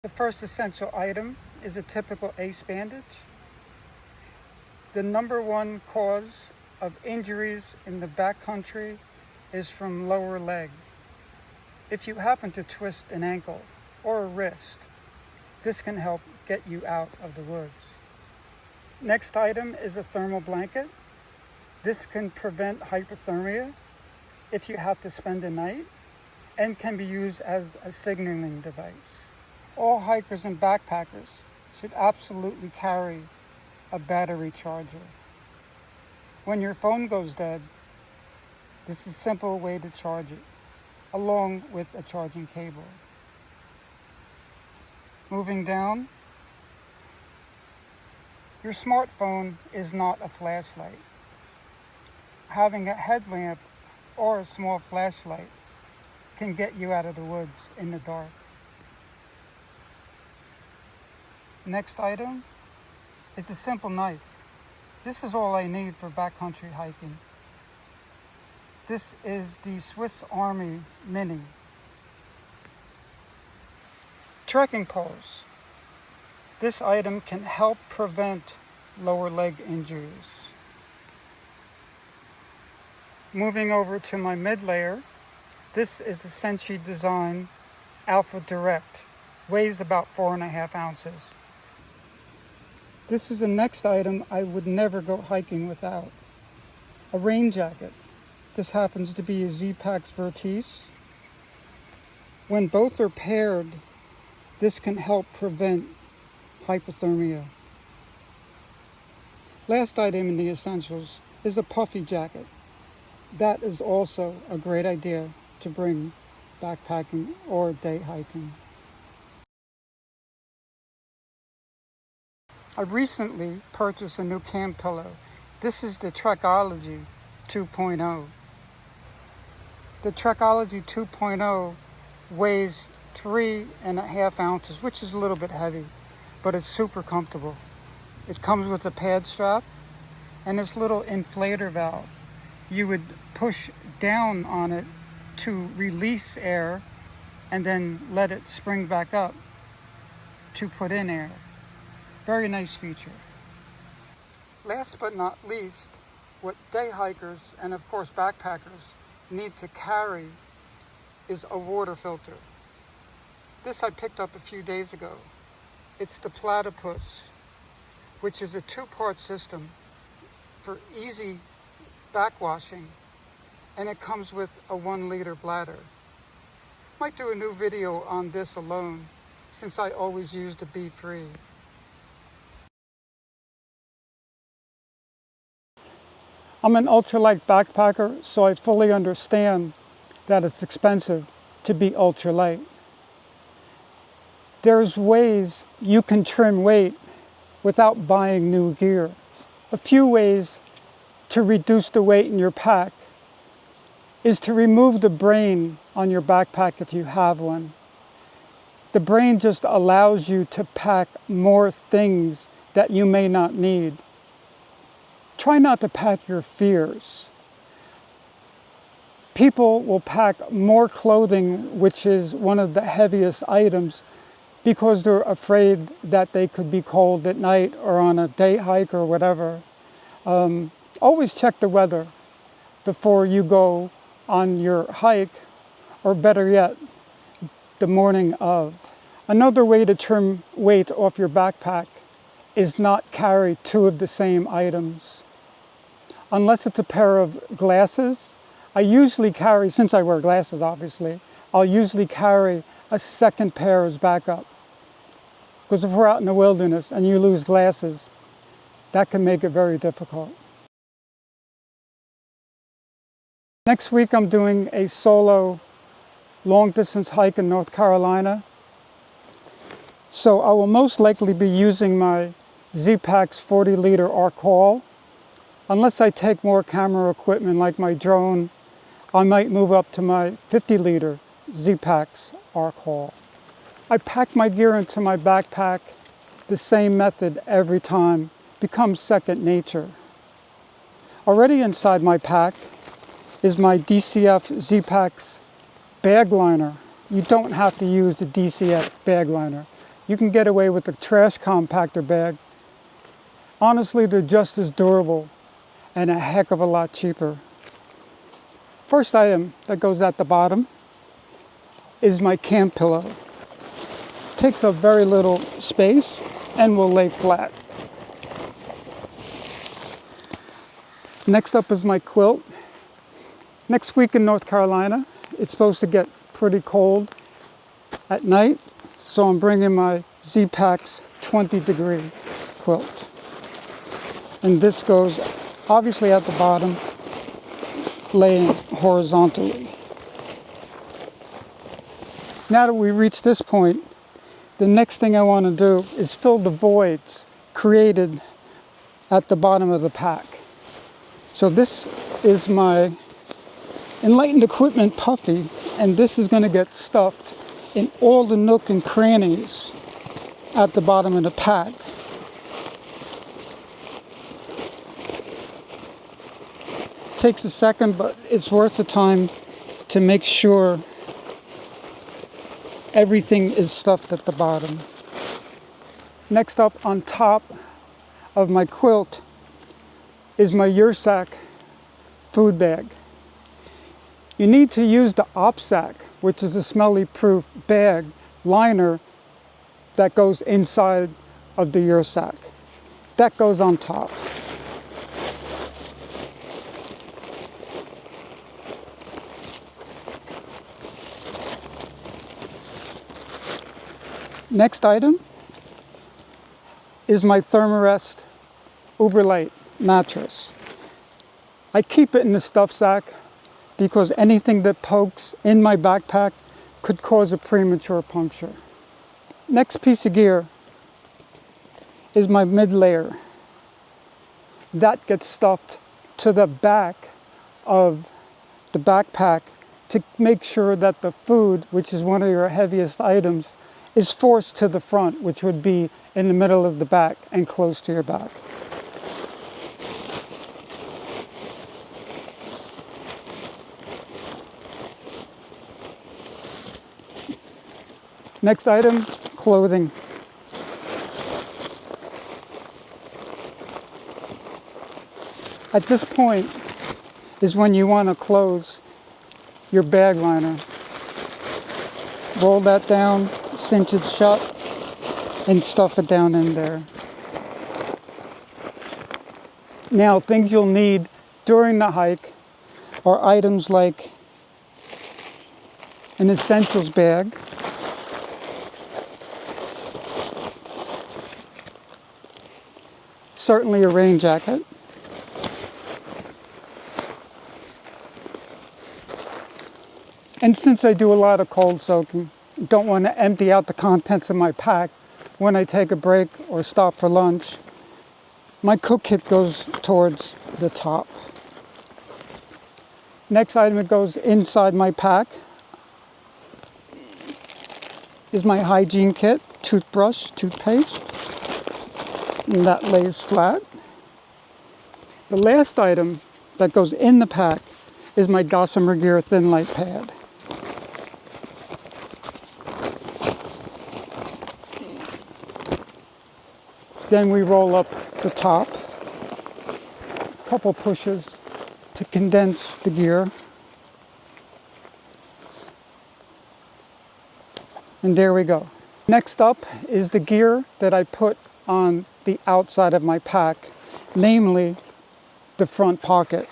The first essential item is a typical ACE bandage. The number one cause of injuries in the backcountry is from lower leg. If you happen to twist an ankle or a wrist, this can help get you out of the woods. Next item is a thermal blanket. This can prevent hypothermia if you have to spend a night and can be used as a signaling device. All hikers and backpackers should absolutely carry a battery charger. When your phone goes dead, this is a simple way to charge it, along with a charging cable. Moving down, your smartphone is not a flashlight. Having a headlamp or a small flashlight can get you out of the woods in the dark. Next item is a simple knife. This is all I need for backcountry hiking. This is the Swiss Army Mini. Trekking poles. This item can help prevent lower leg injuries. Moving over to my mid layer, this is a Senshi Design Alpha Direct. Weighs about 4.5 ounces. This is the next item I would never go hiking without. A rain jacket. This happens to be a Z-Pax Vertice. When both are paired, this can help prevent hypothermia. Last item in the essentials is a puffy jacket. That is also a great idea to bring backpacking or day hiking. I recently purchased a new camp pillow. This is the Trekology 2.0. The Trekology 2.0 weighs 3.5 ounces, which is a little bit heavy, but it's super comfortable. It comes with a pad strap and this little inflator valve. You would push down on it to release air and then let it spring back up to put in air. Very nice feature. Last but not least, what day hikers and of course backpackers need to carry is a water filter. This I picked up a few days ago. It's the Platypus, which is a 2-part system for easy backwashing, and it comes with a 1-liter bladder. Might do a new video on this alone, since I always use the Be Free. I'm an ultralight backpacker, so I fully understand that it's expensive to be ultralight. There's ways you can trim weight without buying new gear. A few ways to reduce the weight in your pack is to remove the brain on your backpack if you have one. The brain just allows you to pack more things that you may not need. Try not to pack your fears. People will pack more clothing, which is one of the heaviest items, because they're afraid that they could be cold at night or on a day hike or whatever. Always check the weather before you go on your hike, or better yet, the morning of. Another way to trim weight off your backpack is not carry 2 of the same items. Unless it's a pair of glasses, I usually carry, since I wear glasses obviously, I'll usually carry a second pair as backup. Because if we're out in the wilderness and you lose glasses, that can make it very difficult. Next week I'm doing a solo long distance hike in North Carolina. So I will most likely be using my Z-Pax 40-liter arc haul. Unless I take more camera equipment like my drone, I might move up to my 50-liter Z-Pax arc haul. I pack my gear into my backpack the same method every time. Becomes second nature. Already inside my pack is my DCF Z-Pax bag liner. You don't have to use the DCF bag liner. You can get away with the trash compactor bag. Honestly, they're just as durable and a heck of a lot cheaper. First item that goes at the bottom is my camp pillow. Takes up very little space and will lay flat. Next up is my quilt. Next week in North Carolina, it's supposed to get pretty cold at night, so I'm bringing my Z-Pax 20-degree quilt. And this goes obviously at the bottom, laying horizontally. Now that we reach this point, the next thing I want to do is fill the voids created at the bottom of the pack. So this is my Enlightened Equipment Puffy, and this is going to get stuffed in all the nook and crannies at the bottom of the pack. Takes a second, but it's worth the time to make sure everything is stuffed at the bottom. Next up on top of my quilt is my Yursak food bag. You need to use the OpSack, which is a smelly-proof bag liner that goes inside of the Yursak. That goes on top. Next item is my Thermarest Uberlight mattress. I keep it in the stuff sack because anything that pokes in my backpack could cause a premature puncture. Next piece of gear is my mid layer. That gets stuffed to the back of the backpack to make sure that the food, which is one of your heaviest items, is forced to the front, which would be in the middle of the back and close to your back. Next item, clothing. At this point is when you want to close your bag liner. Roll that down, cinch it shut, and stuff it down in there. Now, things you'll need during the hike are items like an essentials bag, certainly a rain jacket, and since I do a lot of cold soaking, don't want to empty out the contents of my pack when I take a break or stop for lunch, my cook kit goes towards the top. Next item that goes inside my pack is my hygiene kit, toothbrush, toothpaste, and that lays flat. The last item that goes in the pack is my Gossamer Gear Thin Light Pad. Then we roll up the top, a couple pushes to condense the gear. And there we go. Next up is the gear that I put on the outside of my pack, namely the front pocket.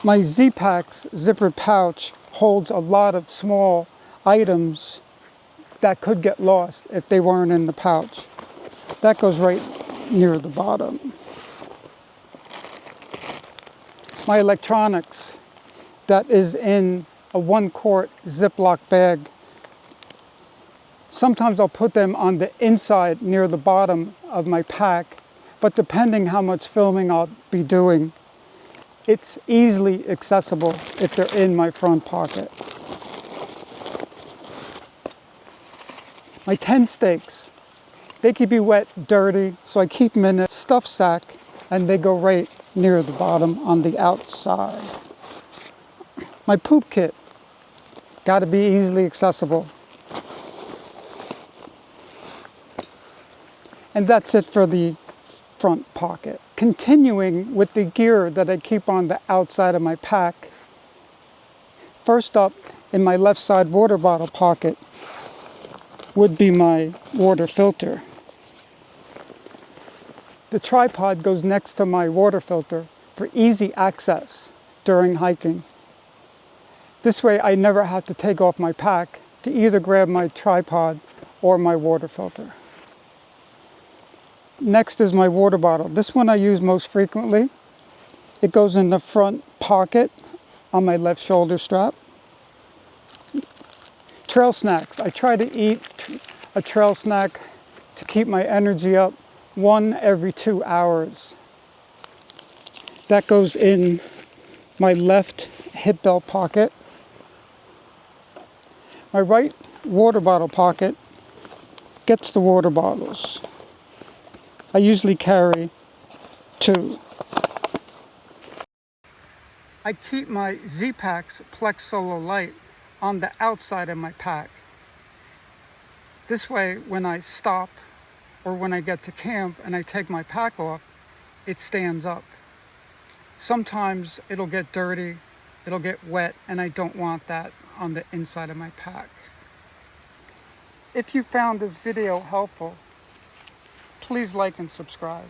My Z-Pax zipper pouch holds a lot of small items that could get lost if they weren't in the pouch. That goes right near the bottom. My electronics, that is in a 1-quart Ziploc bag. Sometimes I'll put them on the inside near the bottom of my pack, but depending how much filming I'll be doing, it's easily accessible if they're in my front pocket. My tent stakes, they could be wet, dirty, so I keep them in a stuff sack and they go right near the bottom on the outside. My poop kit, got to be easily accessible. And that's it for the front pocket. Continuing with the gear that I keep on the outside of my pack. First up in my left side water bottle pocket would be my water filter. The tripod goes next to my water filter for easy access during hiking. This way I never have to take off my pack to either grab my tripod or my water filter. Next is my water bottle. This one I use most frequently. It goes in the front pocket on my left shoulder strap. Trail snacks. I try to eat a trail snack to keep my energy up, one every 2 hours. That goes in my left hip belt pocket. My right water bottle pocket gets the water bottles. I usually carry 2. I keep my Z-Packs Plex Solo Light on the outside of my pack. This way, when I stop or when I get to camp and I take my pack off, it stands up. Sometimes it'll get dirty, it'll get wet, and I don't want that on the inside of my pack. If you found this video helpful, please like and subscribe.